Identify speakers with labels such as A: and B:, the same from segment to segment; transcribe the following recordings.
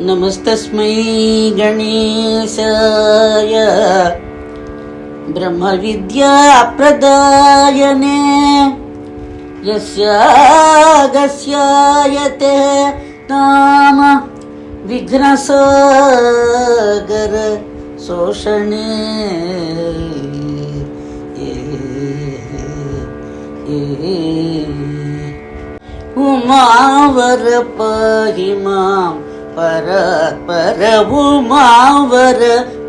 A: నమస్తస్మై గణేశాయ బ్రహ్మ విద్యా ప్రదాయనే యస్యాగస్యాయతే నామ విఘ్నసాగర శోషణే ఉమావర పాహి మాం పరాత్పర ఉమావర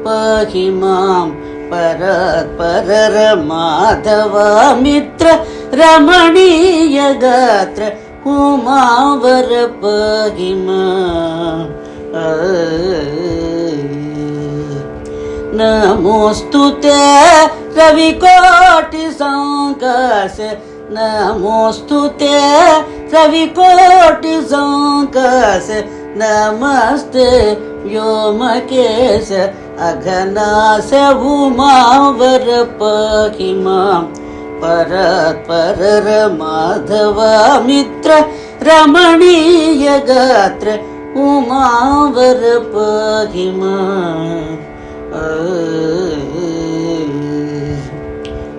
A: పాహి మాం పరాత్పర మాధవ మిత్ర రమణీయ గాత్ర ఉమావర పాహి మాం. నమోస్తుతే రవికోటి సంకాశ నమోస్తుతే రవికోటి సంకాశ నమస్తే వ్యోమకేశ అఘనాశ ఉమావర పాహి మాం పరాత్పర మాధవ మిత్ర రమణీయ గాత్ర ఉమావర పాహి మాం.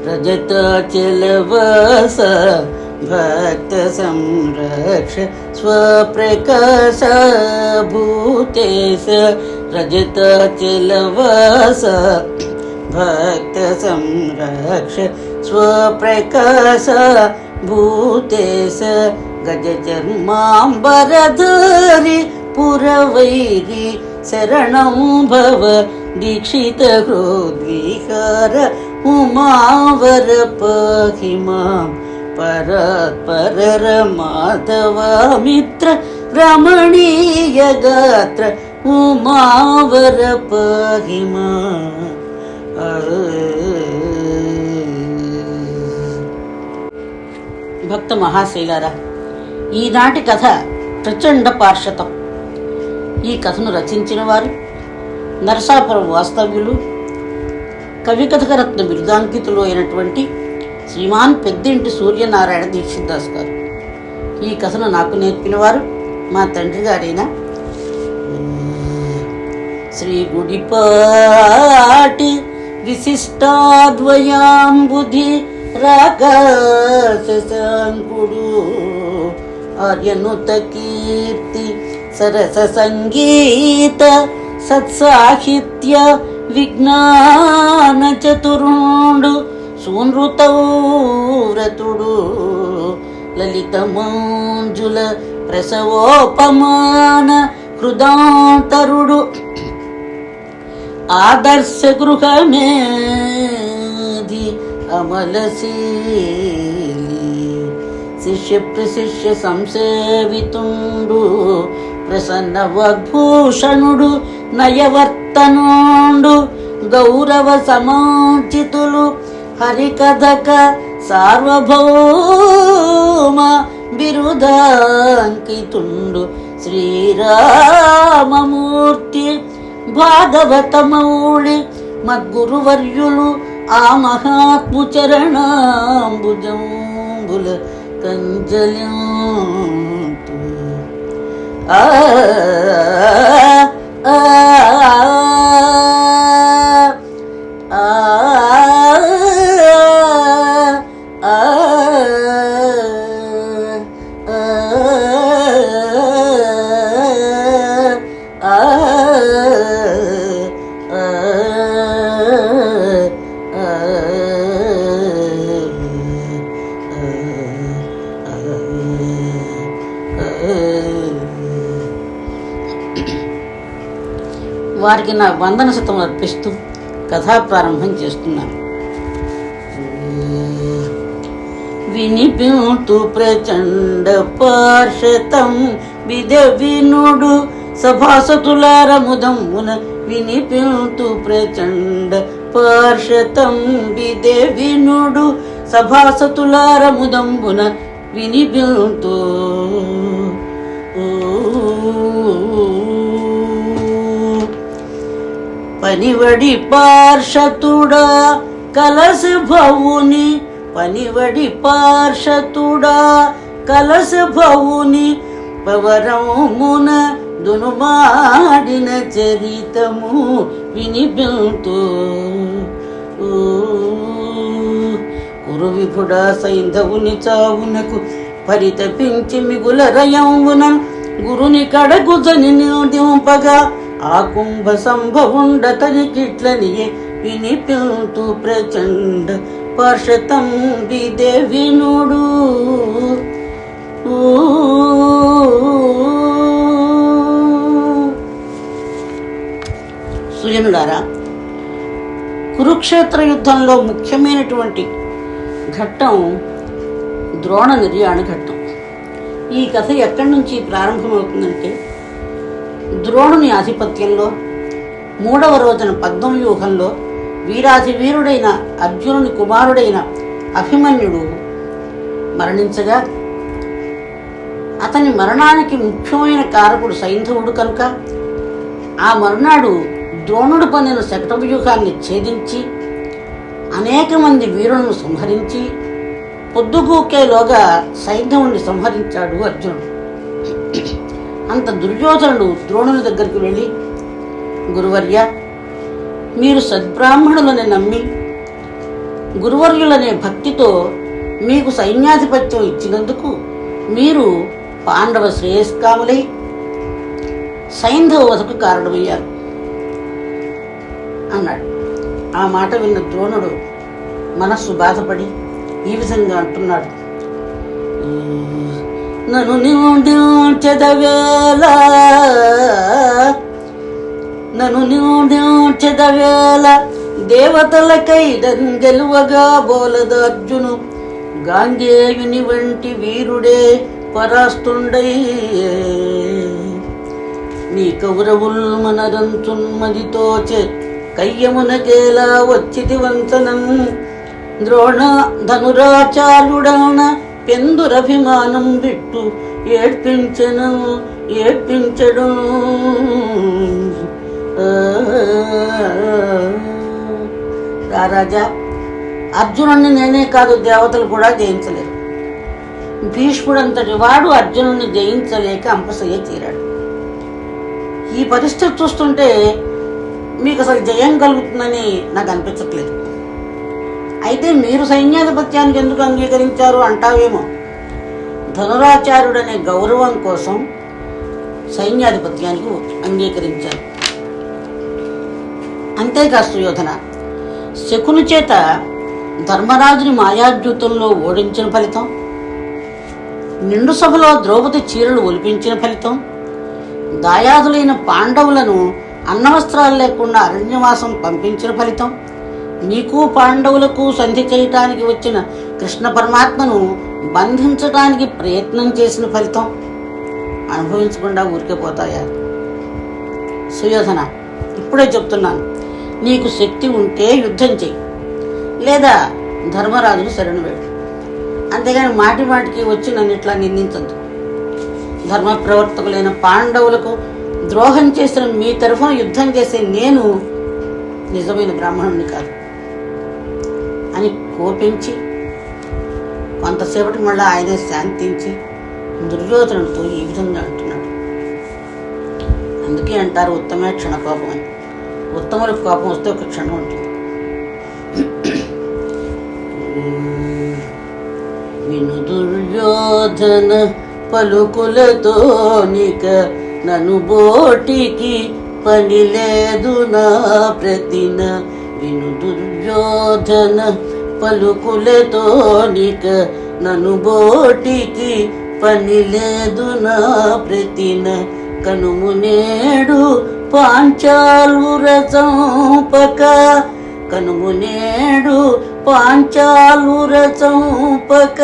A: రజతాచలవాస భక్త సంరక్ష స్వప్రకాశ భూతేశ రజతాచలవాస భక్త సంరక్ష స్వప్రకాశ భూతేశ గజచర్మాంబరధారి పురవైరి శరణం భవ దీక్షిత హృద్విహార ఉమావర పాహి మాం పరాత్పర మాధవ మిత్ర రమణీయ గాత్ర ఉమావర పాహి మాం. భక్త మహాశైలారా, ఈనాటి కథ ప్రచండ పార్షతం. ఈ కథను రచించిన వారు నరసాపురం వాస్తవ్యులు, కవి కథకరత్న బిరుదాంకితులు అయినటువంటి శ్రీమాన్ పెద్దింటి సూర్యనారాయణ దీక్షిత్ దాస్ గారు. ఈ కథను నాకు నేర్పిన వారు మా తండ్రి గారైన శ్రీ గుడిపాటి విశిష్టాద్వయాంబుధి రాకాశంకుడు ఆర్యనుత కీర్తి సరస సంగీత సత్సాహిత్య విజ్ఞాన చతురుండు సూనృతౌరతుడు లలిత మంజుల ప్రసవోపమాన హృదాంతరుడు ఆదర్శ గృహమేధి అమలశీలి శిష్య ప్రశిష్య సంసేవితుండు ప్రసన్న వాగ్భూషణుడు నయవర్తనుండు గౌరవ సమాచితులు హరికథక సార్వభౌమ బిరుదాంకితుండు శ్రీరామమూర్తి భాగవతమౌళి మద్గురువర్యులు ఆ మహాత్ము చరణాంబుజంబుల కంజల్యంతు. ఆ ఆ వారికి నా వందన శతం అర్పిస్తూ కథా ప్రారంభం చేస్తున్నాను. వినిపింతు ప్రచండ పార్షతం విధ వినుడు సభాసతులార ముదమున వినిపింతు ప్రచండ పార్షతం విధ వినుడు సభాసతులార ముదంబున వినిపింతు. పనివడి పార్షతుడా కలస భవుని పనివడి పార్షతుడా కలస భవుని పవరమున దునుమాడిన చరితము వినిపింతు. కురు విపుడ సైంధవుని చావునకు పరితపించి మిగుల రయమున గురుని కడకు జని దింపగా ఆ కుంభ సంభవుండతనికిట్లనియే వినిపింతు ప్రచండ పార్షతం విదేవినుడు. సుజనులారా, కురుక్షేత్ర యుద్ధంలో ముఖ్యమైనటువంటి ఘట్టం ద్రోణ నిర్యాణ ఘట్టం. ఈ కథ ఎక్కడి నుంచి ప్రారంభమవుతుందంటే, ద్రోణుని ఆధిపత్యంలో 3వ రోజున పద్మవ్యూహంలో వీరాధి వీరుడైన అర్జునుని కుమారుడైన అభిమన్యుడు మరణించగా, అతని మరణానికి ముఖ్యమైన కారకుడు సైంధవుడు కనుక ఆ మరునాడు ద్రోణుడు పన్నిన శకటవ్యూహాన్ని ఛేదించి అనేక మంది వీరులను సంహరించి పొద్దుగూకేలోగా సైంధవుణ్ణి సంహరించాడు అర్జునుడు. అంత దుర్యోధనుడు ద్రోణుని దగ్గరికి వెళ్ళి, గురువర్య, మీరు సద్బ్రాహ్మణులని నమ్మి గురువర్యులనే భక్తితో మీకు సైన్యాధిపత్యం ఇచ్చినందుకు మీరు పాండవ శ్రేయస్కాములై సైంధవ వధకు కారణమయ్యారు అన్నాడు. ఆ మాట విన్న ద్రోణుడు మనస్సు బాధపడి ఈ విధంగా అంటున్నాడు. నను నిందించెదవేళ దేవతలకై గెలువగా బోలద అర్జును గాంగేయుని వంటి వీరుడే పరాస్తుండై నీ కౌరవుల్ మనరంచున్మదితోచే కయ్యమునకేలా వచ్చితి వంచనం ద్రోణ ధనురాచార్యుడన పెందురభిమానం విట్టు ఏడ్పించడు. రారాజా, అర్జునుడిని నేనే కాదు, దేవతలు కూడా జయించలేరు. భీష్ముడంతటి వాడు అర్జునుడిని జయించలేక అంపసయ్య తీరాడు. ఈ పరిస్థితి చూస్తుంటే మీకు అసలు జయం కలుగుతుందని నాకు అనిపించట్లేదు. అయితే మీరు సైన్యాధిపత్యానికి ఎందుకు అంగీకరించారు అంటావేమో. ధనురాచార్యుడనే గౌరవం కోసం సైన్యాధిపత్యానికి అంగీకరించారు. అంతేకాదు సుయోధన, శకుని చేత ధర్మరాజుని మాయాద్యూతంలో ఓడించిన ఫలితం, నిండు సభలో ద్రౌపది చీరలు ఒలిపించిన ఫలితం, దాయాదులైన పాండవులను అన్నవస్త్రాలు లేకుండా అరణ్యవాసం పంపించిన ఫలితం, నీకు పాండవులకు సంధి చేయటానికి వచ్చిన కృష్ణ పరమాత్మను బంధించడానికి ప్రయత్నం చేసిన ఫలితం అనుభవించకుండా ఊరికే పోతాయా? సుయోధన, ఇప్పుడే చెప్తున్నాను, నీకు శక్తి ఉంటే యుద్ధం చెయ్యి, లేదా ధర్మరాజును శరణు వేడు. అంతేగాని మాటి మాటికి వచ్చి నన్ను ఇట్లా నిందించద్దు. ధర్మ ప్రవర్తకులైన పాండవులకు ద్రోహం చేసిన మీ తరఫున యుద్ధం చేసే నేను నిజమైన బ్రాహ్మణుని కాదు అని కోపించి కొంతసేపటి మళ్ళీ ఆయనే శాంతించి దుర్యోధనుడితో ఈ విధంగా అంటున్నాడు. అందుకే అంటారు ఉత్తమే క్షణకోపం అని. ఉత్తములకు కోపం వస్తే ఒక క్షణం ఉంటుంది. విను దుర్యోధన పలుకులతో నిక నన్ను బోటికి పని లేదు నా ప్రతిన. విను దుర్యోధన పలుకులతో నిక నన్ను బోటికి పని లేదు నా ప్రతిన. కనుము నేడు పాంచాలుర చంపక, కనుము నేడు పాంచాలుర చంపక,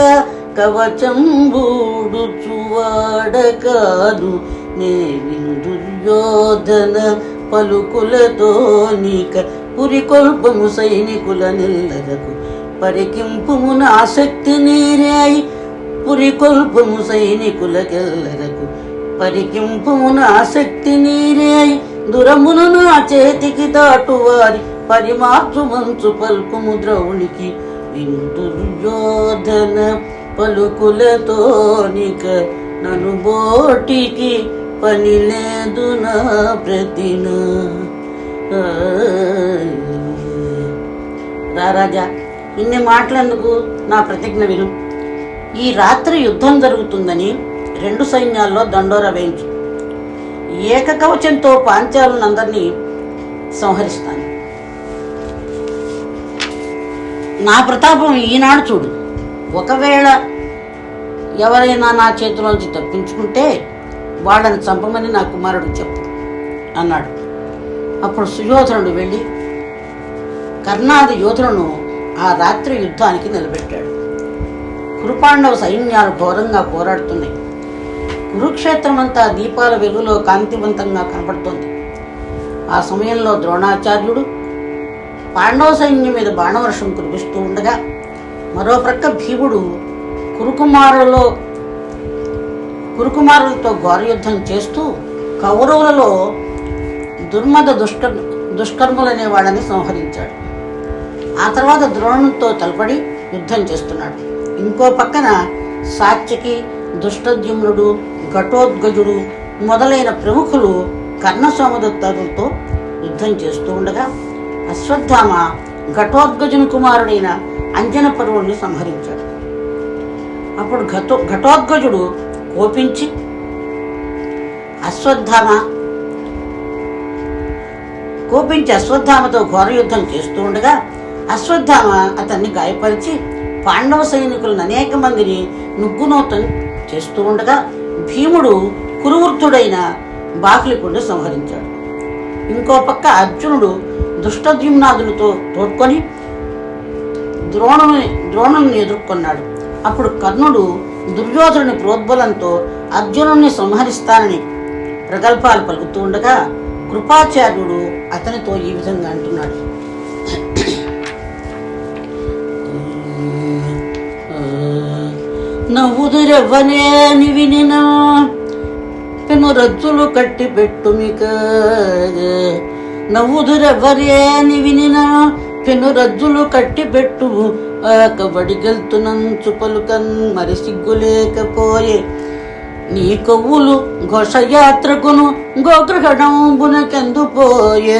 A: కవచంబూడు చువాడకాదు నే. విను దుర్యోధన పలుకులతో నీక పురికొల్పము సైనికుల నిల్లరకు పరికింపుమున ఆసక్తి నీరాయి. పురికొల్పము సైనికులకెల్లరకు పరికింపుమున ఆసక్తి నీరాయి. దురమును నా చేతికి దాటువారి పరిమార్చు మంచు పల్కుము ద్రౌనికి. విను దుర్యోధన పలుకులతో నిక నన్ను బోటికి పని లేదు నా ప్రతిన. రారాజా, ఇన్ని మాటలెందుకు, నా ప్రతిజ్ఞ విను. ఈ రాత్రి యుద్ధం జరుగుతుందని 2 సైన్యాల్లో దండోరా వేయించు. ఏకకవచంతో పాంచాలందరినీ సంహరిస్తాను. నా ప్రతాపం ఈనాడు చూడు. ఒకవేళ ఎవరైనా నా చేతిలోంచి తప్పించుకుంటే వాళ్ళని చంపమని నా కుమారుడు చెప్పు అన్నాడు. అప్పుడు సుయోధనుడు వెళ్ళి కర్ణాది యోధులను ఆ రాత్రి యుద్ధానికి నిలబెట్టాడు. కురుపాండవ సైన్యాలు ఘోరంగా పోరాడుతున్నాయి. కురుక్షేత్రమంతా దీపాల వెలుగులో కాంతివంతంగా కనపడుతోంది. ఆ సమయంలో ద్రోణాచార్యుడు పాండవ సైన్యం మీద బాణవర్షం కురిపిస్తూ ఉండగా, మరో ప్రక్క భీముడు కురుకుమారులతో ఘోరయుద్ధం చేస్తూ కౌరవులలో దుర్మద దుష్కర్ములనే వాళ్ళని సంహరించాడు. ఆ తర్వాత ద్రోణునితో తలపడి యుద్ధం చేస్తున్నాడు. ఇంకో పక్కన సాత్యకి, దుష్టద్యుమ్నుడు, ఘటోద్గజుడు మొదలైన ప్రముఖులు కర్ణసోమదత్తాదులతో యుద్ధం చేస్తూ ఉండగా అశ్వత్థామ ఘటోద్గజుని కుమారుడైన అంజనపర్వుడిని సంహరించాడు. అప్పుడు ఘటోద్గజుడు కోపించి అశ్వత్థామతో ఘోర యుద్ధం చేస్తూ ఉండగా అశ్వత్థామ అతన్ని గాయపరిచి పాండవ సైనికులను అనేక మందిని నుగ్గునూతం చేస్తూ ఉండగా భీముడు కురువృద్ధుడైన బాహ్లికుడిని సంహరించాడు. ఇంకో పక్క అర్జునుడు దుష్టద్యుమ్నాదులతో తోడ్కొని ద్రోణుని ఎదుర్కొన్నాడు. అప్పుడు కర్ణుడు దుర్యోధనుని ప్రోద్బలంతో అర్జునుడిని సంహరిస్తానని ప్రగల్భాలు పలుకుతూ ఉండగా కృపాచార్యుడు అతనితో ఈ విధంగా అంటున్నాడు. నవ్వుదురెవ్వనేని వినిన పెను రజ్జులు కట్టి పెట్టుమిక. నవ్వుదురెవ్వరేని వినిన పెను రజ్జులు కట్టి పెట్టు బడిగెల్తునంచు పలుకన్ మరి సిగ్గులేకపోయే. నీ కొవ్వులు ఘోషయాత్రకును గోగ్రహణంబునకెందు పోయే.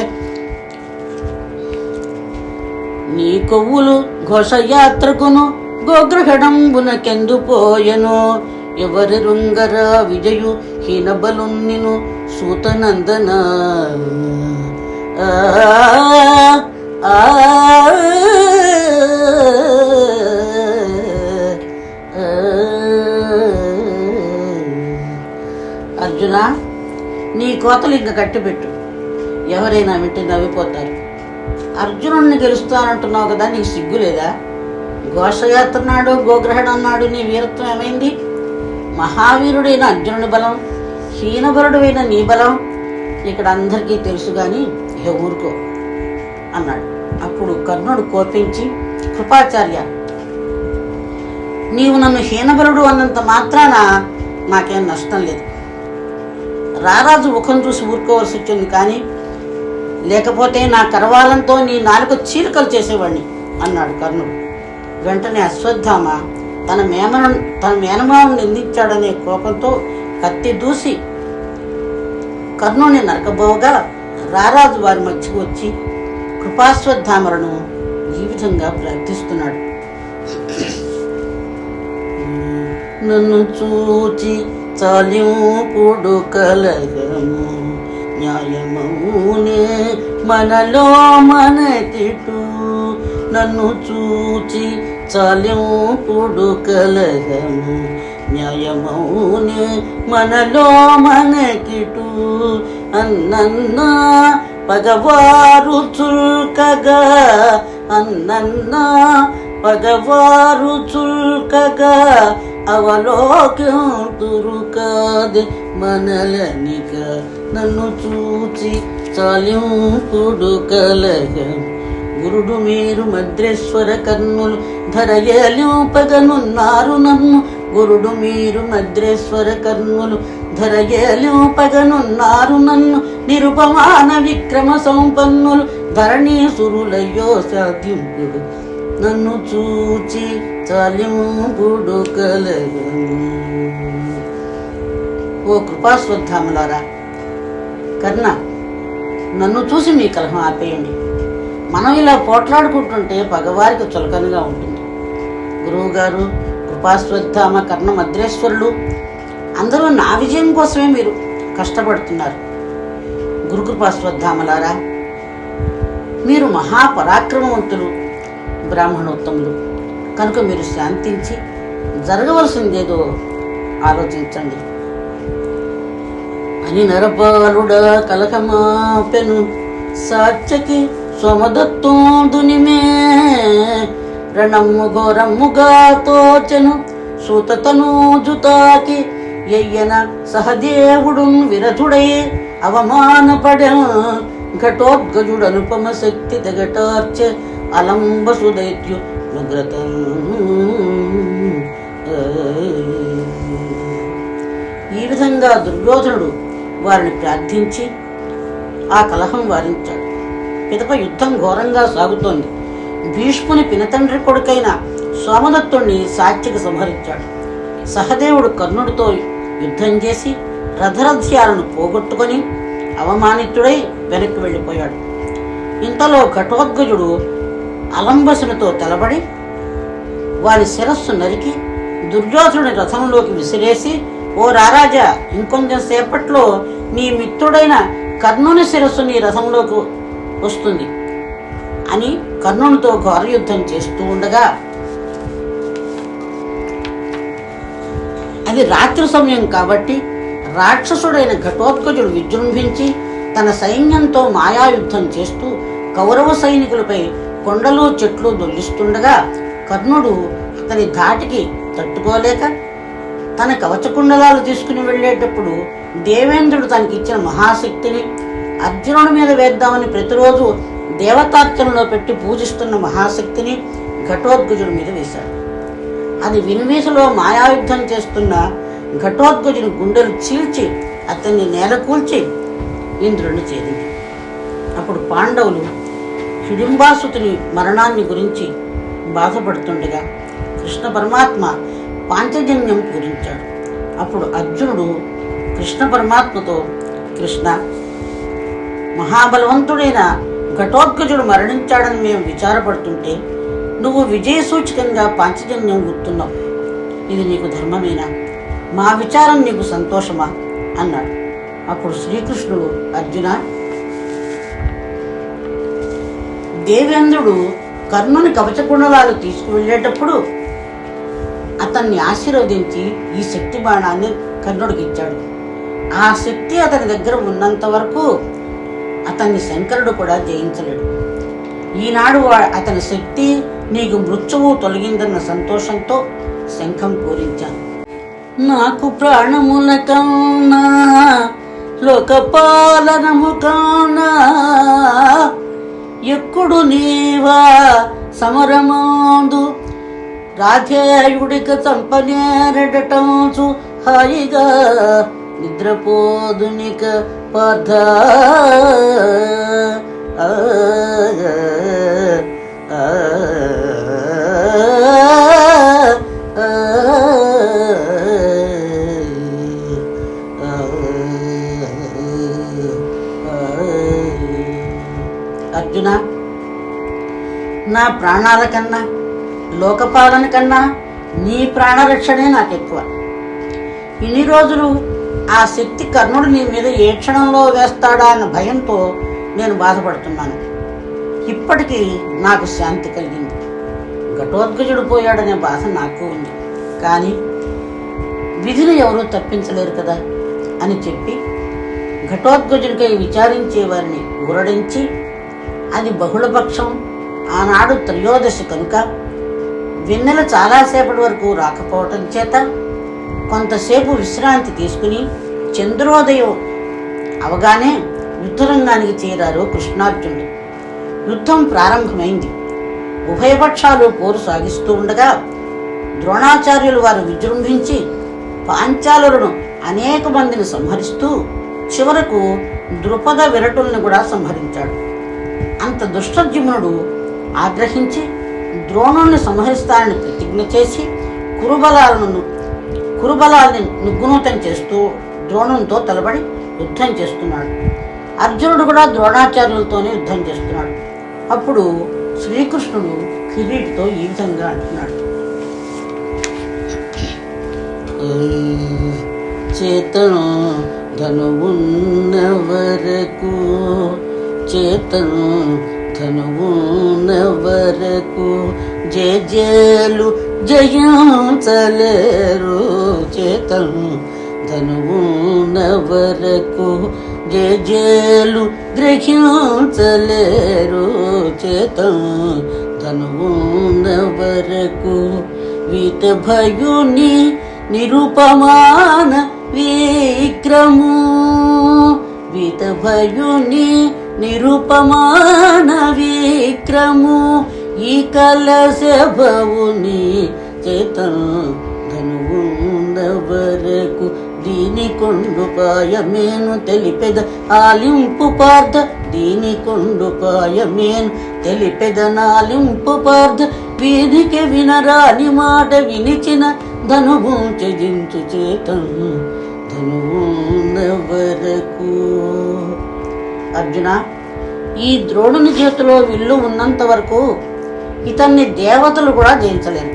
A: నీ కొవ్వులు ఘోషయాత్రకును గోగ్రహణంబునకెందు పోయెను. ఎవరి రుంగర విజయు హీనబలున్నిను సూతనందన. అర్జున, నీ కోతలు ఇంక కట్టిపెట్టు. ఎవరైనా వింటే నవ్విపోతారు. అర్జునుడిని గెలుస్తానంటున్నావు కదా, నీకు సిగ్గు లేదా? ఘోషయాత్ర నాడు, గోగ్రహణం నాడు నీ వీరత్వం ఏమైంది? మహావీరుడైన అర్జునుడి బలం, హీనబలుడైన నీ బలం ఇక్కడ అందరికీ తెలుసు గాని ఇక ఊరుకో అన్నాడు. అప్పుడు కర్ణుడు కోపించి, కృపాచార్య, నీవు నన్ను హీనబలుడు అన్నంత మాత్రాన నాకేం నష్టం లేదు. రారాజు ముఖం చూసి ఊరుకోవలసి వచ్చింది, కానీ లేకపోతే నా కరవాలంతో నీ నాలుక చీలికలు చేసేవాడిని అన్నాడు కర్ణుడు. వెంటనే అశ్వత్థామ తన మేనమాను నిందించాడనే కోపంతో కత్తి దూసి కర్ణుని నరకబోగా రారాజు వారి మధ్యకు వచ్చి కృపాశ్వత్థామలను ఈ విధంగా ప్రార్థిస్తున్నాడు. నన్ను చూచి చాలింపుడు కలగము న్యాయమౌనే మనలో మనకిటు. నన్ను చూచి చాలింపుడు కలగము న్యాయమౌనే మనలో మనకిటు. అన్నన్న పగవారు చుల్కగా, అన్నన్న పగవారు చుల్కగా అవలోకంతురు కాదే మనలనిక. నన్ను చూచి చాలింపుడు కలగ. గురుడు మీరు మద్రేశ్వర కర్ణులు ధరయేలింపగనున్నారు నన్ను. గురుడు మీరు మద్రేశ్వర కర్ణులు ధరయేలింపగనున్నారు నన్ను. నిరుపమాన విక్రమ సంపన్నులు ధరణీసురులయ్యో సాధ్యంపుడు. నన్ను చూచి చాలింపుడు కలగను. ఓ కృపాశ్వత్థాములారా, కర్ణ, నన్ను చూసి మీ కలహం ఆపేయండి. మనం ఇలా పోట్లాడుకుంటుంటే పగవారికి చులకనగా ఉంటుంది. గురువుగారు, కృపాశ్వత్థామ, కర్ణ మద్రేశ్వరులు అందరూ నా విజయం కోసమే మీరు కష్టపడుతున్నారు. గురుకృపాశ్వత్థామలారా, మీరు మహాపరాక్రమవంతులు, బ్రాహ్మణోత్తములు కనుక మీరు శాంతించి జరగవలసిందేదో ఆలోచించండి అని నరపాలుడ కలకమాపెను. సాత్యకి సోమదత్తోదునిమే రణమ్ము ఘోరమ్ముగా తోచెను. సూతతనూజుతాకి ఎయ్యన సహదేవుడు విరథుడై అవమానపడెను. ఘటోద్గజుడు అనుపమ శక్తి తెగటార్చె అలంబసు దైత్యు నుగ్రత. ఈ విధంగా దుర్యోధనుడు వారిని ప్రార్థించి ఆ కలహం వారించాడు. పిదప యుద్ధం ఘోరంగా సాగుతోంది. భీష్ముని పినతండ్రి కొడుకైన సోమదత్తుణ్ణి సాత్యకి సంహరించాడు. సహదేవుడు కర్ణుడితో యుద్ధం చేసి రథరథ్యాలను పోగొట్టుకొని అవమానితుడై వెనక్కి వెళ్ళిపోయాడు. ఇంతలో ఘటోద్గజుడు అలంబసునితో తలబడి వారి శిరస్సు నరికి దుర్యోధనుడి రథంలోకి విసిరేసి, ఓ రారాజా, ఇంకొంచెం సేపట్లో నీ మిత్రుడైన కర్ణుని శిరస్సు నీ రథంలోకి వస్తుంది అని కర్ణునితో ఘోర యుద్ధం చేస్తూ ఉండగా, అది రాత్రి సమయం కాబట్టి రాక్షసుడైన ఘటోత్కచుడు విజృంభించి తన సైన్యంతో మాయాయుద్ధం చేస్తూ కౌరవ సైనికులపై కొండలు చెట్లు దొల్లిస్తుండగా కర్ణుడు అతని ధాటికి తట్టుకోలేక తన కవచకుండలాలు తీసుకుని వెళ్ళేటప్పుడు దేవేంద్రుడు తనకిచ్చిన మహాశక్తిని అర్జునుడి మీద వేద్దామని ప్రతిరోజు దేవతార్చనలో పెట్టి పూజిస్తున్న మహాశక్తిని ఘటోత్కచుడి మీద వేశాడు. అది వినిమీసలో మాయాయుద్ధం చేస్తున్న ఘటోత్కచుని గుండెలు చీల్చి అతన్ని నేలకూల్చి ఇంద్రుడిని చేరింది. అప్పుడు పాండవులు హిడింబాసుతుని మరణాన్ని గురించి బాధపడుతుండగా కృష్ణ పరమాత్మ పాంచజన్యం పూరించాడు. అప్పుడు అర్జునుడు కృష్ణ పరమాత్మతో, కృష్ణ, మహాబలవంతుడైన ఘటోత్కచుడు మరణించాడని మేము విచారపడుతుంటే నువ్వు విజయసూచకంగా పాంచజన్యం గుర్తున్నావు. ఇది నీకు ధర్మమేనా? మా విచారం నీకు సంతోషమా అన్నాడు. అప్పుడు శ్రీకృష్ణుడు, అర్జున, దేవేంద్రుడు కర్ణుని కవచకుండలాలు తీసుకువెళ్ళేటప్పుడు అతన్ని ఆశీర్వదించి ఈ శక్తి బాణాన్ని కర్ణుడికి ఇచ్చాడు. ఆ శక్తి అతని దగ్గర ఉన్నంత వరకు అతన్ని శంకరుడు కూడా జయించలేడు. ఈనాడు అతని శక్తి నీకు మృత్యువు తొలగిందన్న సంతోషంతో శంఖం పూరించాను. నాకు ప్రాణముల కన్నా లోకపాలనము కన్నా ఎక్కుడు నీవా సమరమాందు రాధేయుడిక చంపనేరడటంచు హాయిగా నిద్రపోదునిక పార్థ. అర్జున, నా ప్రాణాల కన్నా లోకపాలన కన్నా నీ ప్రాణరక్షణే నాకెక్కువ. ఇన్ని రోజులు ఆ శక్తి కర్ణుడు నీ మీద ఏ క్షణంలో వేస్తాడా అన్న భయంతో నేను బాధపడుతున్నాను. ఇప్పటికీ నాకు శాంతి కలిగింది. ఘటోత్కచుడు పోయాడనే బాధ నాకు ఉంది, కానీ విధిని ఎవరూ తప్పించలేరు కదా అని చెప్పి ఘటోత్కచుడికై విచారించే వారిని ఊరడించి, అది బహుళపక్షం, ఆనాడు త్రయోదశి కనుక వెన్నెల చాలాసేపటి వరకు రాకపోవటం చేత కొంతసేపు విశ్రాంతి తీసుకుని చంద్రోదయం అవగానే యుద్ధరంగానికి చేరారు కృష్ణార్జునుడు. యుద్ధం ప్రారంభమైంది. ఉభయపక్షాలు పోరు సాగిస్తూ ఉండగా ద్రోణాచార్యులు వారు విజృంభించి పాంచాలులను అనేక మందిని సంహరిస్తూ చివరకు ద్రుపద విరటుల్ని కూడా సంహరించాడు. అంత దుష్టజుమ్నుడు ఆగ్రహించి ద్రోణుల్ని సంహరిస్తానని ప్రతిజ్ఞ చేసి కురుబలాల్ని నిగ్గుణూతం చేస్తూ ద్రోణంతో తలబడి యుద్ధం చేస్తున్నాడు. అర్జునుడు కూడా ద్రోణాచార్యులతోనే యుద్ధం చేస్తున్నాడు. అప్పుడు శ్రీకృష్ణుడు కిరీటితో ఈ విధంగా అంటున్నాడు: చేతను ధనువున్న వరకు, చేతను ధనువున్న వరకు జేజేలు జయించలేరు. చేతను ధనువున్న వరకు జేజేలు గ్రహించలేరు. చేతను ధనువున్న వరకు వీత భయుని నిరుపమాన విక్రము, వీత భయుని నిరుపమాన విక్రము ఈ కలశభవుని చేతను ధనువున్న వరకు దీని కొండుపాయమేను తెలిపెద ఆలింపు పార్థ, దీని కొండుపాయమేను తెలిపెద నాలింపు పార్థ వీధికి వినరాని మాట వినిచిన ధనువు త్యజించు. చేతను ధనువున్న వరకు. అర్జున, ఈ ద్రోణుని చేతిలో విల్లు ఉన్నంత వరకు ఇతన్ని దేవతలు కూడా జయించలేరు.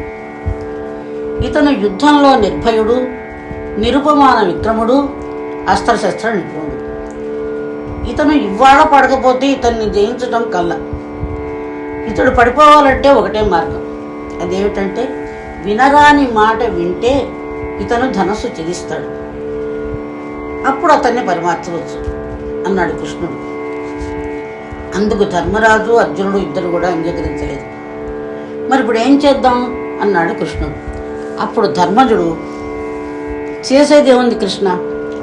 A: ఇతను యుద్ధంలో నిర్భయుడు, నిరుపమాన విక్రముడు, అస్త్రశస్త్ర నిపుణుడు. ఇతను ఇవాళ పడకపోతే ఇతన్ని జయించటం కల్లా. ఇతడు పడిపోవాలంటే ఒకటే మార్గం, అదేమిటంటే వినరాని మాట వింటే ఇతను ధనస్సు ఛేదిస్తాడు, అప్పుడు అతన్ని పరిమార్చవచ్చు అన్నాడు కృష్ణుడు. అందుకు ధర్మరాజు అర్జునుడు ఇద్దరు కూడా అంగీకరించలేదు. మరి ఇప్పుడు ఏం చేద్దాం అన్నాడు కృష్ణుడు. అప్పుడు ధర్మజుడు, చేసేదేముంది కృష్ణ,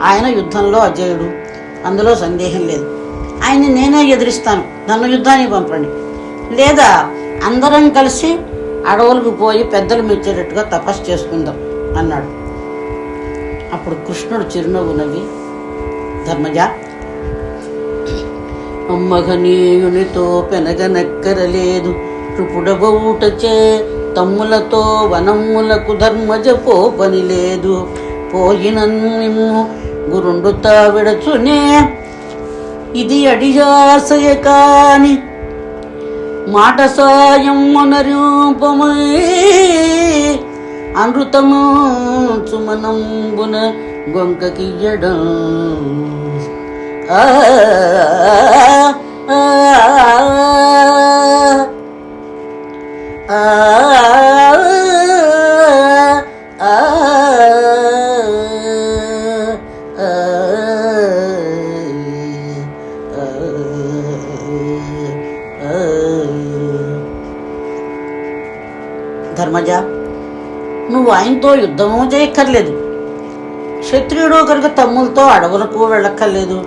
A: ఆయన యుద్ధంలో అజేయుడు, అందులో సందేహం లేదు. ఆయన్ని నేనే ఎదిరిస్తాను, నన్ను యుద్ధానికి పంపండి. లేదా అందరం కలిసి అడవులకు పోయి పెద్దలు మెచ్చేటట్టుగా తపస్సు చేసుకుందాం అన్నాడు. అప్పుడు కృష్ణుడు చిరునవ్వు నవ్వి, ధర్మజ, అమ్మఘనీయునితో పెనగనక్కరలేదు, కృపుడబౌటచే తమ్ములతో వనమ్ములకు ధర్మజ పోపని లేదు. పోయిన నిమ్ము గురుండు తావిడచునే ఇది అడియాసయ కాని మాట సాయం మనరూపమై అమృతము సుమనంబున గొంకకియ్యడం. ధర్మజ, నువ్వు ఆయనతో యుద్ధము చేయక్కర్లేదు. క్షత్రియుడు కనుక తమ్ములతో అడవులకు వెళ్ళక్కర్లేదు.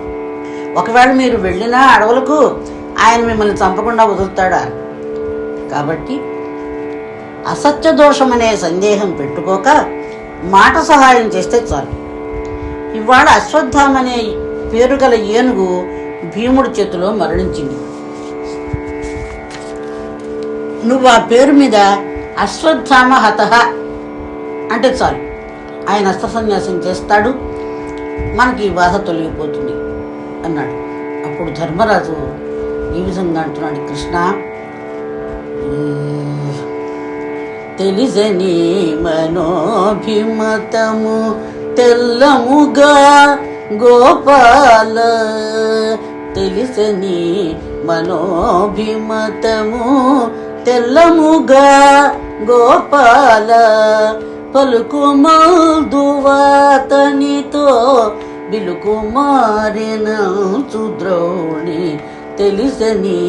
A: ఒకవేళ మీరు వెళ్ళినా అడవులకు ఆయన మిమ్మల్ని చంపకుండా వదులుతాడా? కాబట్టి అసత్య దోషమనే సందేహం పెట్టుకోక మాట సహాయం చేస్తే చాలు. ఇవాళ అశ్వత్థామనే పేరు గల ఏనుగు భీముడి చేతిలో మరణించింది. నువ్వు ఆ పేరు మీద అశ్వత్థామ హతః అంటే చాలు, ఆయన అస్త్ర సన్యాసం చేస్తాడు, మనకి ఈ బాధ తొలగిపోతుంది అన్నాడు. అప్పుడు ధర్మరాజు ఈ విధంగా అంటున్నాడు, కృష్ణ, తెలిసని మనోభిమతము తెల్లముగా గోపాల, తెలిసని మనోభిమతము తెల్లముగా గోపాల, పలుకుమాదువాతనితో బిలుకుమారిన సుద్రోణి, తెలిసని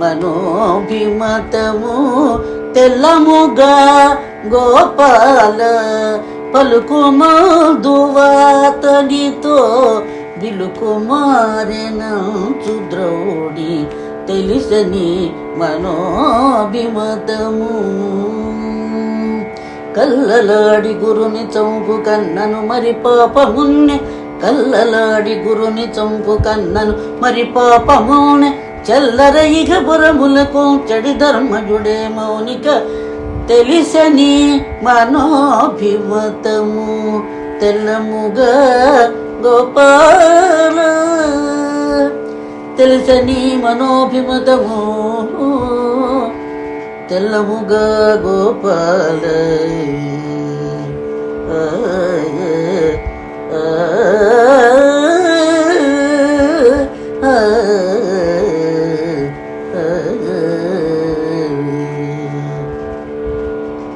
A: మనోభిమతము తెల్లముగా గోపాల, పలుకుమాదువాతనితో బిలుకుమారిన సుద్రోణి, తెలిసని మనోభిమతము. కల్లలాడి గురుని చంపు కన్నను మరి పాపమున్నె, కల్లలాడి గురుని చంపు కన్నను మరి పాపమున్నె, చెల్లర ఇక పురములకు చెడి ధర్మజుడే మౌనిక, తెలిసని మనోభిమతము తెల్లముగా గోపాల తెలుసని మనోభిమతము తెల్లముగా గోపాల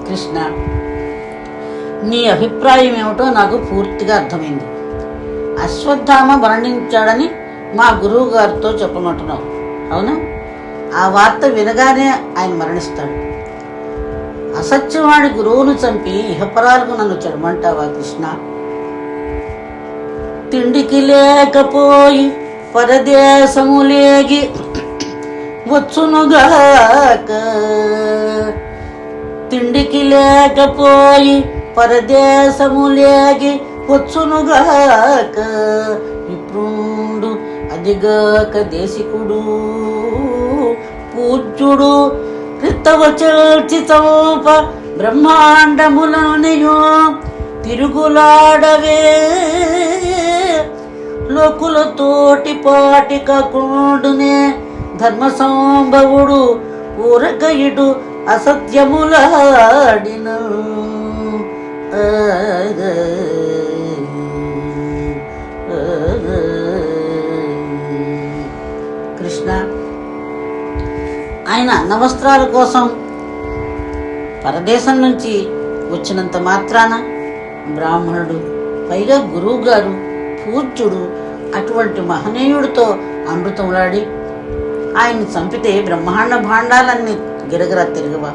A: కృష్ణ, నీ అభిప్రాయం ఏమిటో నాకు పూర్తిగా అర్థమైంది. అశ్వత్థామ మరణించాడని మా గురువు గారితో చెప్పమంటున్నావు, అవునా? ఆ వార్త వినగానే ఆయన మరణిస్తాడు. అసత్యవాడి గురువును చంపి ఇహపరాలకు నన్ను చెడమంటావా కృష్ణ? తిండికి లేకపోయి పరదేశములేగి వచ్చునుగాక, తిండికి లేకపోయి పరదేశములేగి వచ్చునుగాక, విప్రుండు అదిగాక దేశికుడు పూజ్యుడు రిత్తవ చేర్చి చంప బ్రహ్మాండములనియో తిరుగులాడవే, లోకులతోటి పాటి కాకుండునే ధర్మ సంభవుడు ఊరక ఇటు అసత్యములాడిన. కృష్ణ, ఆయన అన్నవస్త్రాల కోసం పరదేశం నుంచి వచ్చినంత మాత్రాన బ్రాహ్మణుడు, పైగా గురువు గారు పూజ్యుడు అటువంటి మహనీయుడితో అమృతములాడి ఆయన్ని చంపితే బ్రహ్మాండ భాండాలన్నీ గిరగిరా తిరగవా?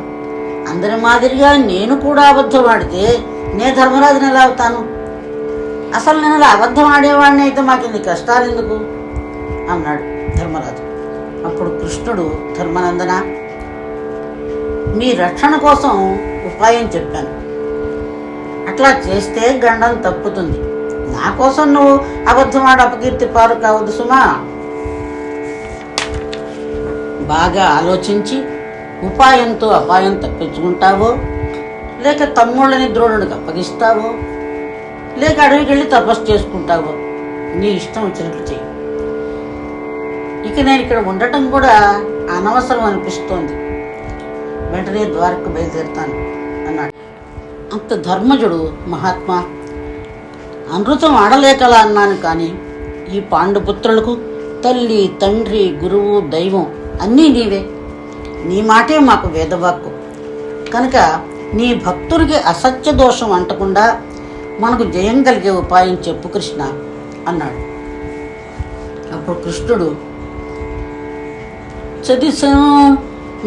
A: అందరి మాదిరిగా నేను కూడా అబద్ధం ఆడితే నే ధర్మరాజుని ఎలా అవుతాను? అసలు నేను ఇలా అబద్ధం ఆడేవాడిని అయితే మాకు ఇన్ని కష్టాలు ఎందుకు అన్నాడు ధర్మరాజు. అప్పుడు కృష్ణుడు, ధర్మనందన, మీ రక్షణ కోసం ఉపాయం చెప్పాను. అట్లా చేస్తే గండం తప్పుతుంది. నా కోసం నువ్వు అబద్ధం ఆడి అపకీర్తి పాలు కావద్దు సుమా. బాగా ఆలోచించి ఉపాయంతో అపాయం తప్పించుకుంటావో, లేక తమ్ముళ్ళని ద్రోణుడికి అప్పగిస్తావో, లేక అడవికి వెళ్ళి తపస్సు చేసుకుంటావో నీ ఇష్టం వచ్చినట్లు చెయ్యి. ఇక నేను ఇక్కడ ఉండటం కూడా అనవసరం అనిపిస్తోంది. వెంటనే ద్వారకు బయలుదేరుతాను అన్నాడు. అంత ధర్మజుడు, మహాత్మా, అమృతం ఆడలేకలా అన్నాను, కానీ ఈ పాండుపుత్రులకు తల్లి, తండ్రి, గురువు, దైవం అన్నీ నీవే. నీ మాటే మాకు వేదవాక్కు కనుక నీ భక్తుడికి అసత్య దోషం అంటకుండా మనకు జయం కలిగే ఉపాయం చెప్పు కృష్ణ అన్నాడు. అప్పుడు కృష్ణుడు, చదిసం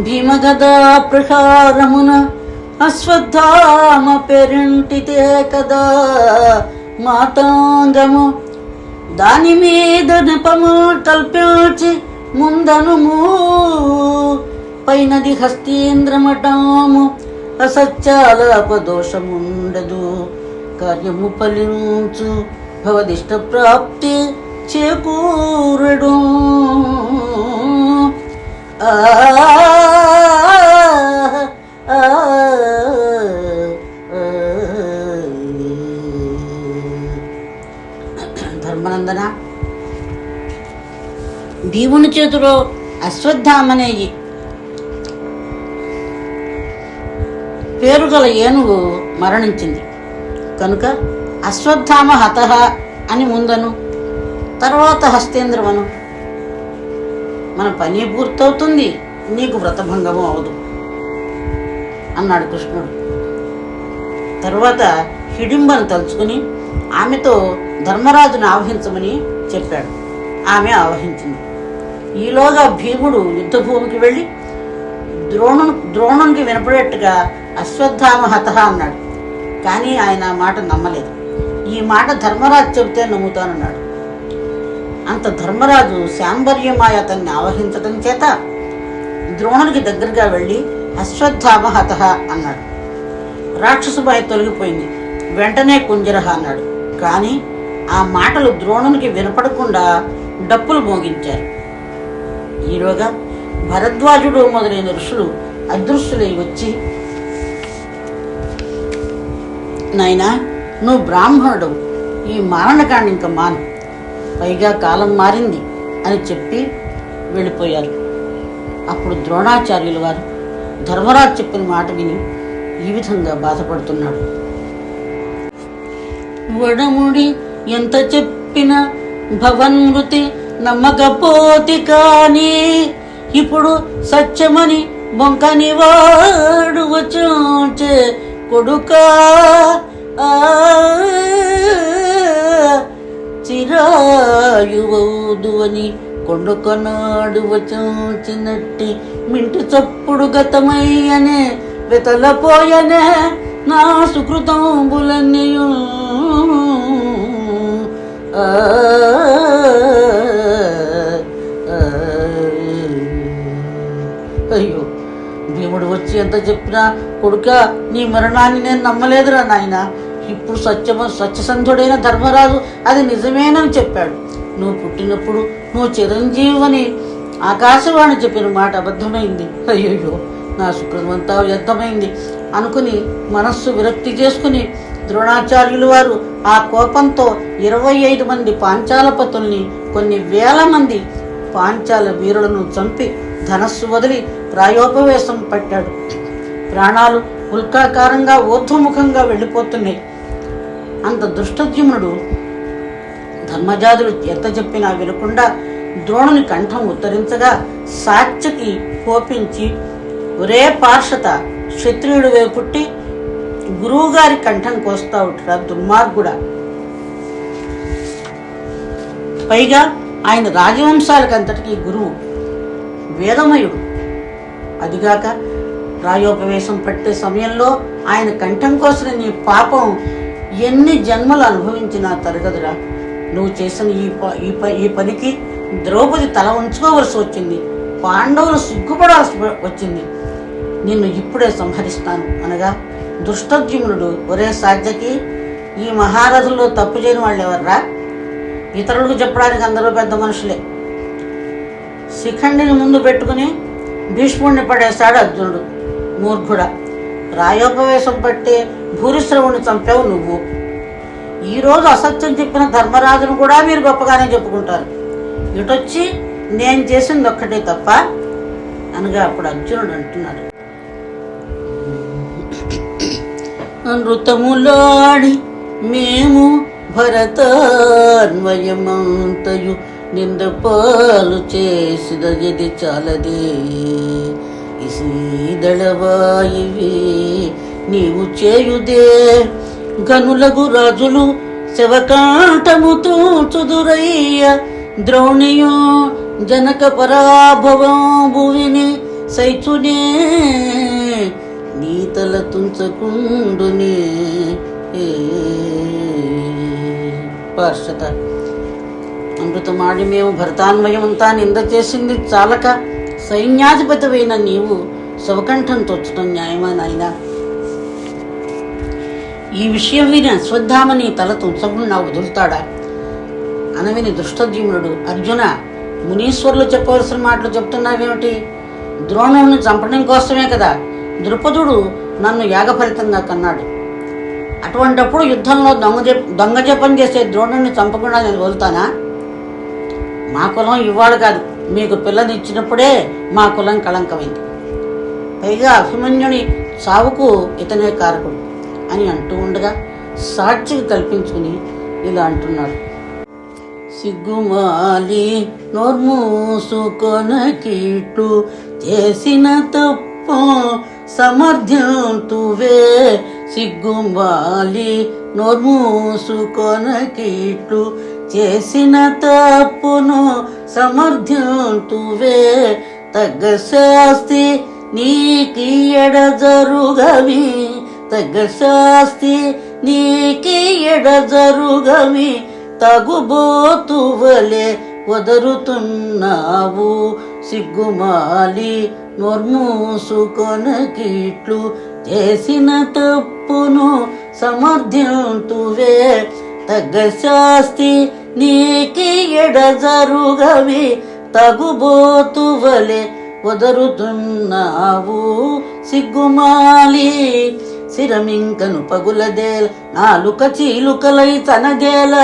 A: భీమగదా ప్రహారమున అశ్వత్థామ పెరింటితే కదా మాతాంగము, దాని మీద నెపము కల్పించి ముందనుము పైనది హస్తీంద్రమటము అసత్యాలాపదోషముండదు, కార్యము ఫలించు భవదిష్ట ప్రాప్తి చేకూరడు. ధర్మనందన, భీముని చేతిలో అశ్వత్థామనే పేరు గల ఏనుగు మరణించింది కనుక అశ్వత్థామ హతః అని ముందను, తర్వాత హస్తేంద్రమను. మన పని పూర్తవుతుంది, నీకు వ్రతభంగము అవదు అన్నాడు కృష్ణుడు. తరువాత హిడింబను తలుచుకుని ఆమెతో ధర్మరాజును ఆవహించమని చెప్పాడు. ఆమె ఆవహించింది. ఈలోగా భీముడు యుద్ధభూమికి వెళ్ళి ద్రోణునికి వినపడేట్టుగా అశ్వత్థామ హతః అన్నాడు. కానీ ఆయన మాట నమ్మలేదు. ఈ మాట ధర్మరాజు చెబితే నమ్ముతానన్నాడు. అంత ధర్మరాజు శాంబర్యమాయ అతన్ని ఆవహించటం చేత ద్రోణునికి దగ్గరగా వెళ్ళి అశ్వత్థామ హతః అన్నాడు. రాక్షసుబాయి తొలగిపోయింది. వెంటనే కుంజరహ అన్నాడు. కానీ ఆ మాటలు ద్రోణునికి వినపడకుండా డప్పులు మోగించారు. ఈలోగా భరద్వాజుడు మొదలైన ఋషులు అదృశ్యులై వచ్చి, నాయనా, నువ్వు బ్రాహ్మణుడు, ఈ మారణకాండ ఇంకా మాను, పైగా కాలం మారింది అని చెప్పి వెళ్ళిపోయారు. అప్పుడు ద్రోణాచార్యుల వారు ధర్మరాజు చెప్పిన మాట విని ఈ విధంగా బాధపడుతున్నాడు. వడముడి ఎంత చెప్పిన భవన్మృతి నమ్మకపోతి కాని, ఇప్పుడు సత్యమని బొంకని వాడు వచ్చే కొడుకా, చిరాయువౌదు అని కొండుకొనాడు వచ్చినట్టి మింటి చప్పుడు గతమయ్యనే వెతలపోయనే నా సుకృతంబులన్నీయు. అయ్యో, భీముడు వచ్చి ఎంత చెప్పినా కొడుకా నీ మరణాన్ని నేను నమ్మలేదురా నాయన. ఇప్పుడు సత్యసంధుడైన ధర్మరాజు అది నిజమేనని చెప్పాడు. నువ్వు పుట్టినప్పుడు నువ్వు చిరంజీవి అని ఆకాశవాణి చెప్పిన మాట అబద్ధమైంది. అయ్యో, నా సుకృతమంతా వ్యర్థమైంది అనుకుని మనస్సు విరక్తి చేసుకుని ద్రోణాచార్యులు వారు ఆ కోపంతో 25 మంది పాంచాలపతుల్ని, కొన్ని వేల మంది పాంచాల వీరులను చంపి ధనస్సు వదిలి ప్రాయోపవేశం పట్టాడు. ప్రాణాలు ఉల్కాకారంగా ఊర్ధ్వముఖంగా వెళ్ళిపోతున్నాయి. అంత దుష్టద్యుమ్నుడు ధర్మజాతులు ఎంత చెప్పినా వినకుండా ద్రోణుని కంఠం ఉత్తరించగా సాత్యకి కోపించి, ఒరే పార్షత, క్షత్రియుడివే పుట్టి గురువుగారి కంఠం కోస్తావుట్రా దుర్మార్గుడా. పైగా ఆయన రాజవంశాలకంతటికీ గురువు, వేదమయుడు. అదిగాక ప్రాయోపవేశం పట్టే సమయంలో ఆయన కంఠం కోసిన నీ పాపం ఎన్ని జన్మలు అనుభవించినా తరగదురా. నువ్వు చేసిన ఈ పనికి ద్రౌపది తల ఉంచుకోవలసి వచ్చింది, పాండవులు సిగ్గుపడాల్సి వచ్చింది. నిన్ను ఇప్పుడే సంహరిస్తాను అనగా దుష్టద్యుమ్నుడు, ఒరే సాధ్యకి, ఈ మహారథుల్లో తప్పు చేయని వాళ్ళు ఎవర్రా? ఇతరులకు చెప్పడానికి అందరూ పెద్ద మనుషులే. శిఖండిని ముందు పెట్టుకుని భీష్ముడిని పడేశాడు అర్జునుడు. మూర్ఖుడా, ప్రాయోపవేశం పట్టే భూరిశ్రవుని చంపావు నువ్వు. ఈరోజు అసత్యం చెప్పిన ధర్మరాజును కూడా మీరు గొప్పగానే చెప్పుకుంటారు. ఇటొచ్చి నేను చేసింది ఒక్కటే తప్ప అనగా అప్పుడు అర్జునుడు అంటున్నాడు, నృతములాడి మేము భరతాన్వయమంతయు నింద పాలు చేసిదది చాలదే, ఇసీదళవాయివి నీవు చేయుదే, గనులగు రాజులు శవకాంఠముతో చుదురయ్య, ద్రోణియో జనక పరాభవం భువిని సైచునే, నీతల తుంచకుండునే. పార్షత, అమృతమాడి మేము భరతాన్వయమంతా నింద చేసింది చాలక సైన్యాధిపతివైన నీవు శవకంఠం తొచ్చడం న్యాయమా నాయనా? ఈ విషయం విని అశ్వత్థామని తల తుంచకుండా వదులుతాడా అనవిని దుష్టద్యుమ్నుడు, అర్జున, మునీశ్వరులు చెప్పవలసిన మాటలు చెప్తున్నావేమిటి? ద్రోణుడిని చంపడం కోసమే కదా ద్రుపదుడు నన్ను యాగఫలితంగా కన్నాడు. అటువంటప్పుడు యుద్ధంలో దొంగ జపం చేసే ద్రోణుడిని చంపకుండా నేను వదులుతానా? మా కులం ఇవాడు కాదు, మీకు పిల్లనిచ్చినప్పుడే మా కులం కళంకమైంది. పైగా అభిమన్యుని సావుకు ఇతనే కారకుడు అని అంటూ ఉండగా సాక్షికి కల్పించుకుని ఇలా అంటున్నాడు, సిగ్గుమాలి నోర్మూసుకొనకిట్టు చేసిన తప్పు సమర్థ్యంతువే, సిగ్గుమాలి నోర్మూసుకొనకిట్టు చేసిన తప్పును సమర్థ్యంతువే, తగ్గ శాస్తి నీకియడ జరుగవి, తగ్గ శాస్తి నీకియడ జరుగవి, తగుబోతువలే వదరుతున్నావు, సిగ్గుమాలి నోర్మూసుకొనకిట్లు చేసిన తప్పును సమర్థ్యంతువే, తగ్గ శాస్తి నీకియడ జరుగవి, తగుబోతువలే వదరుతున్నావు, సిగ్గుమాలి. శిరమింకను పగులదేల నాలుక చీలుకలై తనదేల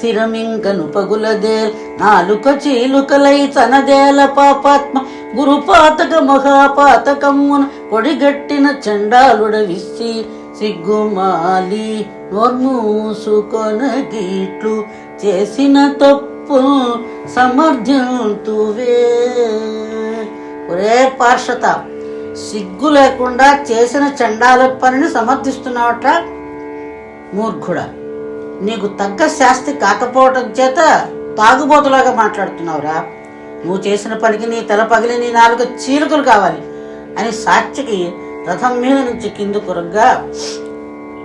A: శిరమింకను పగులదేల్ నాలుక చీలుకలై తనదేల పాపాత్మ గురుపాతక మహాపాతకమ్మున కొడిగట్టిన చండాలుడ విస్సి సిగ్గుమాలి నోర్మూసుకొనగిట్లు చేసిన తప్పు సమర్థ్యంతువే. ఒరే పార్షత, సిగ్గు లేకుండా చేసిన చండాల పనిని సమర్థిస్తున్నావట మూర్ఖుడా. నీకు తగ్గ శాస్తి కాకపోవటం చేత తాగుబోతులాగా మాట్లాడుతున్నావురా. నువ్వు చేసిన పనికి నీ తల పగిలి నీ నాలుగు చీలుకలు కావాలి అని సాక్షికి రథం మీద నుంచి కింద కొరగ్గా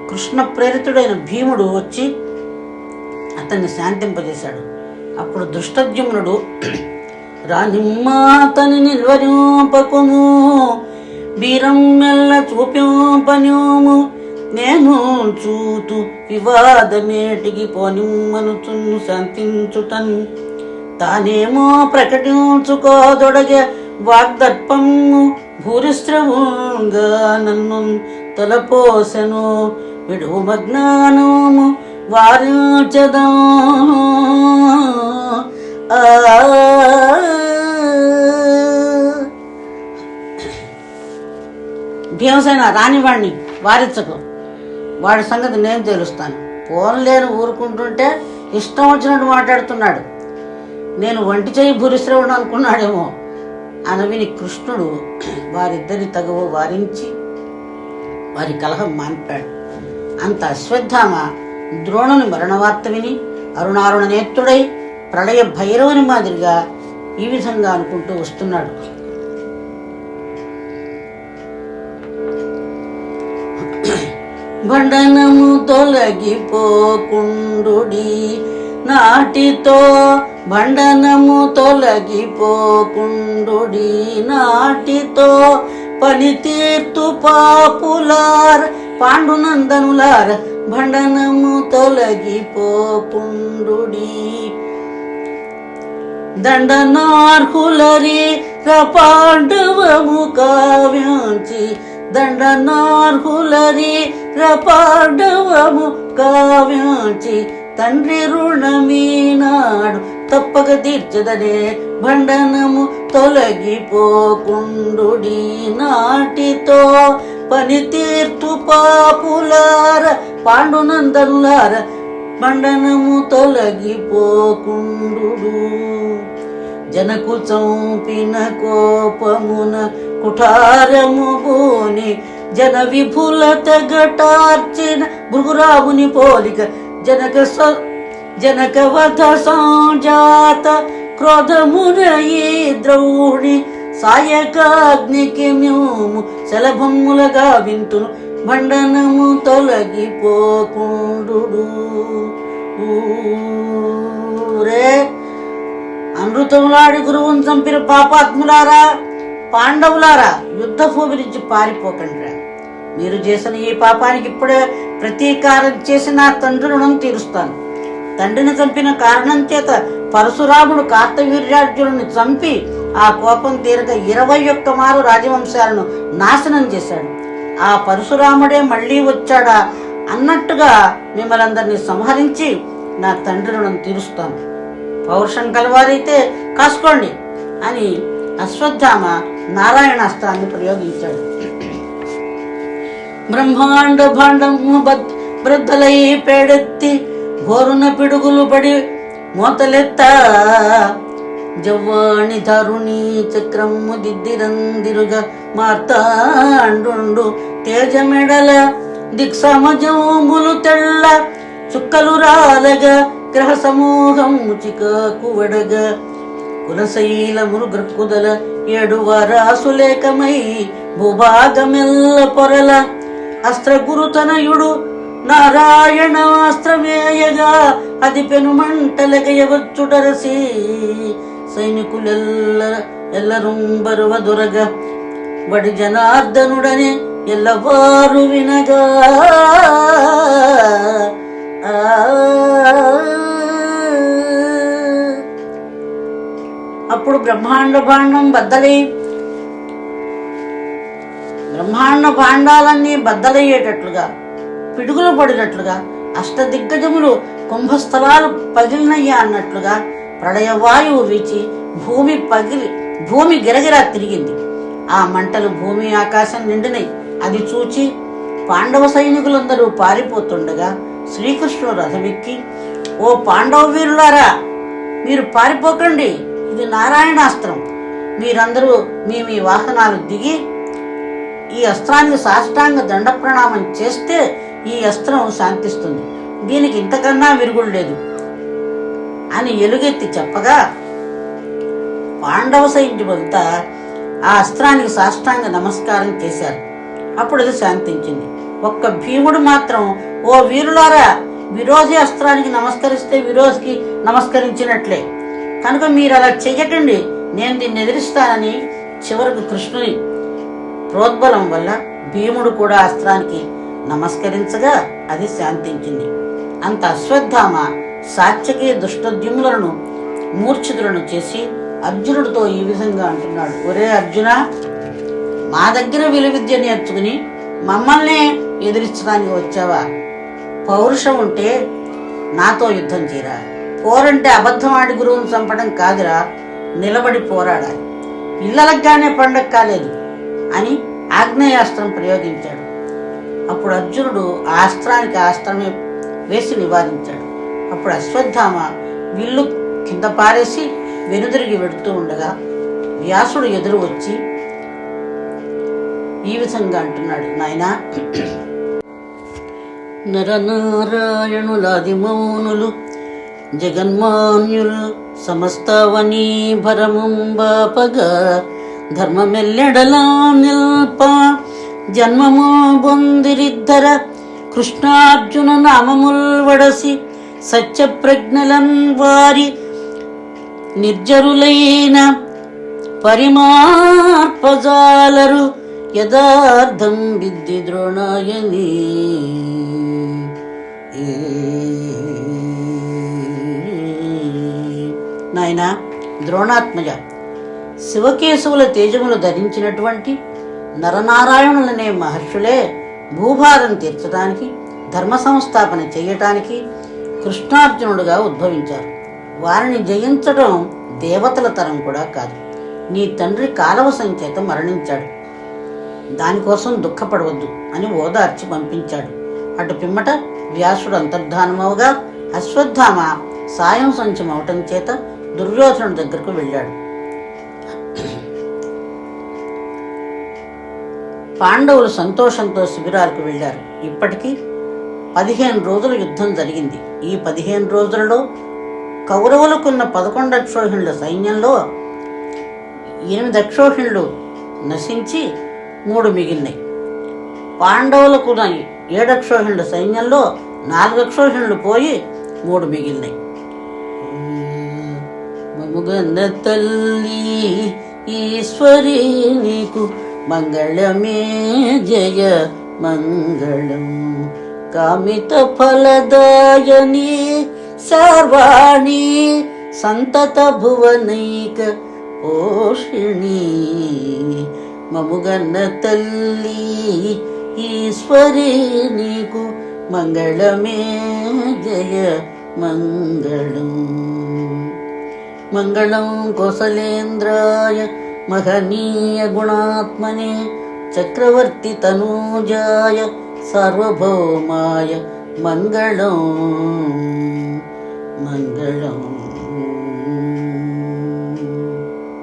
A: కృష్ణ ప్రేరితుడైన భీముడు వచ్చి అతన్ని శాంతింపజేశాడు. అప్పుడు దుష్టద్యుమ్నుడు రానిమ్మాతని నిల్వరింపకుము బీరం మెల్ల చూపింపనిము నేను చూతు వివాదమేటికి పోనిమ్మనుచున్ను శాంతించుటన్ తానేమో ప్రకటించుకోదొడగే వాగ్దర్పము భూరిశ్రవంగా నన్ను తలపోసెను విడువు మజ్ఞానము వారించదా. భీమసేన, రానివాణ్ణి వారించకు, వాడి సంగతి నేను తెలుస్తాను. పోన్లేని ఊరుకుంటుంటే ఇష్టం వచ్చినట్టు మాట్లాడుతున్నాడు. నేను వంటి చేయి భూరిశ్రవుడు అనుకున్నాడేమో అనవిని కృష్ణుడు వారిద్దరి తగువ వారించి వారి కలహం మాన్పాడు. అంత అశ్వత్థామ ద్రోణుని మరణవార్త విని అరుణారుణ నేత్రుడై ప్రళయ భైరవుని మాదిరిగా ఈ విధంగా అనుకుంటూ వస్తున్నాడు. బండనము తొలగిపోకుండుడి నాటితో బండనము తొలగిపోకుండుడి నాటితో పని తీర్తు పాపులార పాండునందనులార బండనము తొలగిపోకుండుడి దండనార్హులరి రపాండవము కావ్యాంచి దండనార్హులరి రపాండవము కావ్యాంచి తండ్రి రుణమీనాడు తప్పక తీర్చదనే బండనము తొలగిపోకుండుడి నాటితో పని తీర్తు పాపులార పాండునందనులార బండనము తొలగిపోకుండు జనకు చంపిన కోపమున కుఠారము బోని జన విపుల తెగటార్చిన భృగురాముని పోలిక జనక వధ సంజాత క్రోధమున ఈ ద్రౌణి సాయకాగ్నికి మేము శలభములగా వింతును బండనము తొలగిపోకుండు. రే అమృతములాడి గురువును చంపిన పాపాత్ములారా, పాండవులారా, యుద్ధ భూమి నుంచి పారిపోకండిరా. మీరు చేసిన ఈ పాపానికి ఇప్పుడే ప్రతీకారం చేసి నా తండ్రి రుణం తీరుస్తాను. తండ్రిని చంపిన కారణం చేత పరశురాముడు కార్తవీర్యార్జునుని చంపి ఆ కోపం తీరక 21 మారు రాజవంశాలను నాశనం చేశాడు. ఆ పరశురాముడే మళ్ళీ వచ్చాడా అన్నట్టుగా మిమ్మల్ని అందరినీ సంహరించి నా తండ్రి రుణం తీరుస్తాను. పౌరుషం కలవారైతే కాసుకోండి అని అశ్వత్థామ నారాయణాస్త్రాన్ని ప్రయోగించాడు. బ్రహ్మాండ భాండము బ్రద్దలై పేడెత్తి ఘోరున పిడుగులు పడి మోతలెత్త జవ్వాణి ధరుణి చక్రము దిద్దిరందిరుగ మార్తాండు తేజమెడల దిక్సమజములు తెల్ల చుక్కలు రాలగా గ్రహ సమూహము చికాకు వడగ కులశైలములు గ్రక్కుదల 7 వారాసులేకమై భూభాగమెల్ల పొరల అస్త్ర గురుతనయుడు నారాయణ అస్త్రమేయగా అది పెనుమంటలగయవచ్చుటరసి సైనికులెల్లరుంబరువ దొరగ వడి జనార్దనుడని ఎల్లవారు వినగా అప్పుడు బ్రహ్మాండ భాండం బద్దలై బ్రహ్మాండ భాండాలన్నీ బద్దలయ్యేటట్లుగా, పిడుగులు పడినట్లుగా, అష్టదిగ్గజములు కుంభస్థలాలు పగిలినయ్యా అన్నట్లుగా ప్రళయవాయువు వీచి భూమి గిరగిరా తిరిగింది. ఆ మంటలు భూమి ఆకాశం నిండినై. అది చూచి పాండవ సైనికులందరూ పారిపోతుండగా శ్రీకృష్ణుడు రథమెక్కి, ఓ పాండవ వీరులారా, మీరు పారిపోకండి, ఇది నారాయణాస్త్రం. మీరందరూ మీ వాహనాలు దిగి ఈ అస్త్రానికి సాష్టాంగ దండ ప్రణామం చేస్తే ఈ అస్త్రం శాంతిస్తుంది. దీనికి ఇంతకన్నా విరుగుడు లేదు అని ఎలుగెత్తి చెప్పగా పాండవ సైన్యమంతా ఆ అస్త్రానికి సాష్టాంగ నమస్కారం చేశారు. అప్పుడు అది శాంతించింది. ఒక్క భీముడు మాత్రం, ఓ వీరులారా, విరోధి అస్త్రానికి నమస్కరిస్తే విరోధికి నమస్కరించినట్లే, కనుక మీరు అలా చెయ్యకండి, నేను దీన్ని ఎదిరిస్తానని చివరకు కృష్ణుని ప్రోద్బలం వల్ల భీముడు కూడా అస్త్రానికి నమస్కరించగా అది శాంతించింది. అంత అశ్వత్థామ సాత్యకి దుష్టద్యుమ్నులను మూర్ఛితులను చేసి అర్జునుడితో ఈ విధంగా అంటున్నాడు, ఒరే అర్జున, మా దగ్గర విలువిద్య నేర్చుకుని మమ్మల్నే ఎదిరించడానికి వచ్చావా? పౌరుషం ఉంటే నాతో యుద్ధం చేయరా. పోరంటే అబద్ధం ఆడి గురువును చంపడం కాదురా, నిలబడి పోరాడాలి. ఇళ్ళలగ్గానే పండగ కాలేదు అని ఆగ్నేయాస్త్రం ప్రయోగించాడు. అప్పుడు అర్జునుడు ఆ అస్త్రానికి అస్త్రమే వేసి నివారించాడు. అప్పుడు అశ్వత్థామ విల్లు కింద పారేసి వెనుదిరిగి వెడుతూ ఉండగా వ్యాసుడు ఎదురు వచ్చి ఈ విధంగా అంటున్నాడు, నాయనా, నరనారాయణులాది మౌనులు జగన్మాన్యులు సమస్తవనీ భరముంబాపగా ధర్మమెల్లెడలా నిల్ప జన్మము బొందిరిద్దర కృష్ణార్జున నామముల్ వడసి సత్యప్రజ్ఞలం వారి నిర్జరులైన పరిమార్పజాలరు యదార్థం విద్ది ద్రోణాయని. నాయనా ద్రోణాత్మజ, శివకేశవుల తేజములు ధరించినటువంటి నరనారాయణులనే మహర్షులే భూభారం తీర్చడానికి, ధర్మ సంస్థాపన చేయటానికి కృష్ణార్జునుడుగా ఉద్భవించారు. వారిని జయించడం దేవతల తరం కూడా కాదు. నీ తండ్రి కాలవ సంచేత మరణించాడు, దానికోసం దుఃఖపడవద్దు అని ఓదార్చి పంపించాడు. అటు పిమ్మట వ్యాసుడు అంతర్ధానమవగా అశ్వత్థామ సాయం సంచం అవటం చేత దుర్యోధనుడి దగ్గరకు వెళ్ళాడు. పాండవులు సంతోషంతో శిబిరాలకు వెళ్ళారు. ఇప్పటికీ 15 రోజుల యుద్ధం జరిగింది. ఈ 15 రోజులలో కౌరవులకున్న 11 అక్షోహిణుల సైన్యంలో 8 అక్షోహిణులు నశించి 3 మిగిలినాయి. పాండవులకున్న 7 అక్షోహిణుల సైన్యంలో 4 అక్షోహిణులు పోయి 3 మిగిలినాయి. మముగన్న తల్లి ఈశ్వరి నీకు మంగళమే జయ మంగళం, కామిత ఫలదాయని సర్వాణి సంతత భువనైక పోషిణి. మముగన్న తల్లి ఈశ్వరి నీకు మంగళమే జయ మంగళం. మంగళం కోసలేంద్రాయ మహనీయ గుణాత్మనే చక్రవర్తి తనూజాయ సార్వభౌమాయ మంగళం మంగళం.